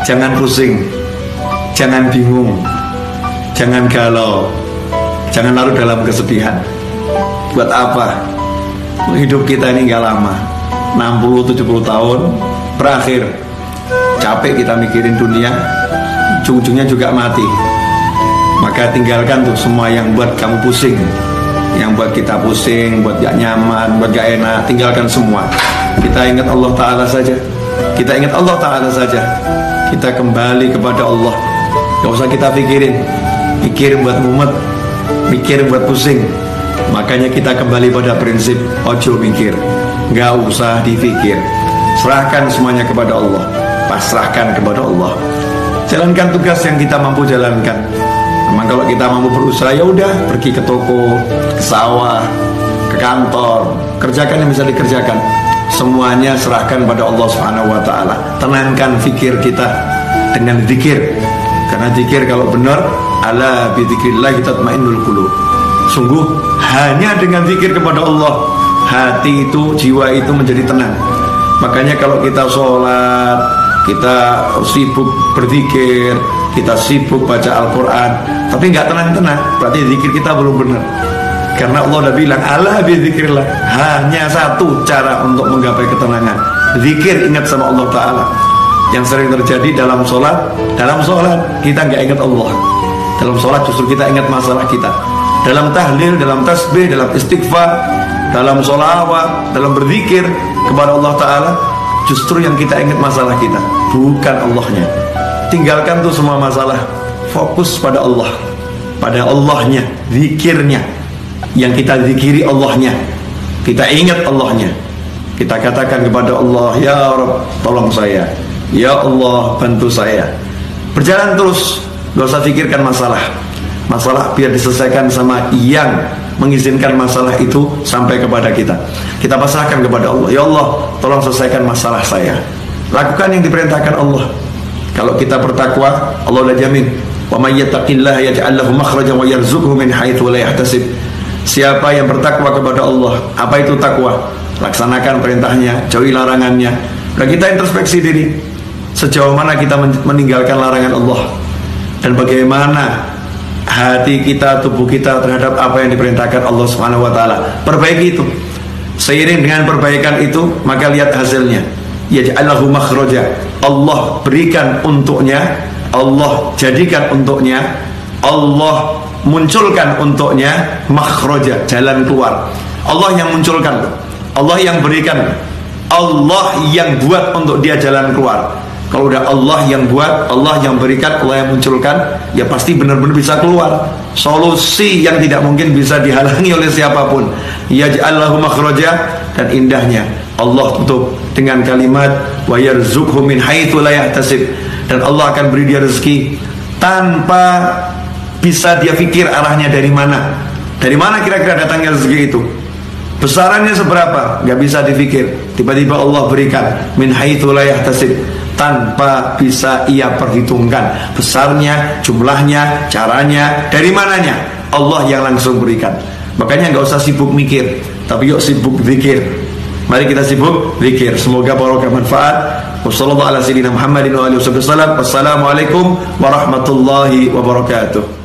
Jangan pusing, jangan bingung, jangan galau, jangan larut dalam kesedihan. Buat apa? Hidup kita ini gak lama, 60-70 tahun berakhir. Capek kita mikirin dunia, ujung-ujungnya juga mati. Maka tinggalkan tuh semua yang buat kamu pusing, yang buat kita pusing, buat gak nyaman, buat gak enak. Tinggalkan semua. Kita ingat Allah Ta'ala saja. Kita ingat Allah Ta'ala saja. Kita kembali kepada Allah. Gak usah kita pikirin, mikir buat mumet, mikir buat pusing. Makanya kita kembali pada prinsip ojo mikir, gak usah dipikir. Serahkan semuanya kepada Allah, pasrahkan kepada Allah. Jalankan tugas yang kita mampu jalankan. Memang kalau kita mampu berusaha, ya udah, pergi ke toko, ke sawah, ke kantor, kerjakan yang bisa dikerjakan. Semuanya serahkan pada Allah Subhanahu wa Ta'ala. Tenangkan fikir kita dengan zikir. Karena zikir kalau benar, ala bi dzikrillah tatmainnul qulub. Sungguh hanya dengan zikir kepada Allah, hati itu, jiwa itu menjadi tenang. Makanya kalau kita sholat, kita sibuk berzikir, kita sibuk baca Al-Quran, tapi nggak tenang-tenang, berarti zikir kita belum benar. Karena Allah udah bilang, ala bi dzikrillah, hanya satu cara untuk menggapai ketenangan, zikir, ingat sama Allah Ta'ala. Yang sering terjadi dalam sholat kita nggak ingat Allah. Dalam sholat justru kita ingat masalah kita. Dalam tahlil, dalam tasbih, dalam istighfar, dalam sholawat, dalam berzikir kepada Allah Ta'ala, justru yang kita ingat masalah kita, bukan Allahnya. Tinggalkan tuh semua masalah, fokus pada Allah, pada Allahnya, zikirnya. Yang kita zikiri Allahnya, kita ingat Allahnya. Kita katakan kepada Allah, ya Rabb, tolong saya, ya Allah, bantu saya. Berjalan terus, gak usah pikirkan masalah. Masalah biar diselesaikan sama yang mengizinkan masalah itu sampai kepada kita. Kita pasrahkan kepada Allah, ya Allah, tolong selesaikan masalah saya. Lakukan yang diperintahkan Allah. Kalau kita bertakwa, Allah udah jamin, wa may yattaqillaha yaj'al lahu makhrajan wa yarzuqhu min haitsu la yahtasib. Siapa yang bertakwa kepada Allah, apa itu takwa? Laksanakan perintahnya, jauhi larangannya. Nah, kita introspeksi diri, sejauh mana kita meninggalkan larangan Allah, dan bagaimana hati kita, tubuh kita terhadap apa yang diperintahkan Allah Subhanahu wa Ta'ala. Perbaiki itu. Seiring dengan perbaikan itu, maka lihat hasilnya. Yaj'allahu makhraja. Allah berikan untuknya, Allah jadikan untuknya, Allah munculkan untuknya makhraja, jalan keluar. Allah yang munculkan, Allah yang berikan, Allah yang buat untuk dia jalan keluar. Kalau udah Allah yang buat, Allah yang berikan, Allah yang munculkan, ya pasti benar-benar bisa keluar. Solusi yang tidak mungkin bisa dihalangi oleh siapapun. Yaj'allahu makhraja. Dan indahnya Allah tutup dengan kalimat wa yarzuqhu min haitsu la yahtasib. Dan Allah akan beri dia rezeki tanpa bisa dia pikir arahnya dari mana. Dari mana kira-kira datangnya rezeki itu? Besarannya seberapa? Gak bisa dipikir. Tiba-tiba Allah berikan min haitsu la yahtasib, tanpa bisa ia perhitungkan besarnya, jumlahnya, caranya, dari mananya. Allah yang langsung berikan. Makanya gak usah sibuk mikir, tapi yuk sibuk zikir. Mari kita sibuk zikir. Semoga barokah manfaat. Wassalamualaikum warahmatullahi wabarakatuh.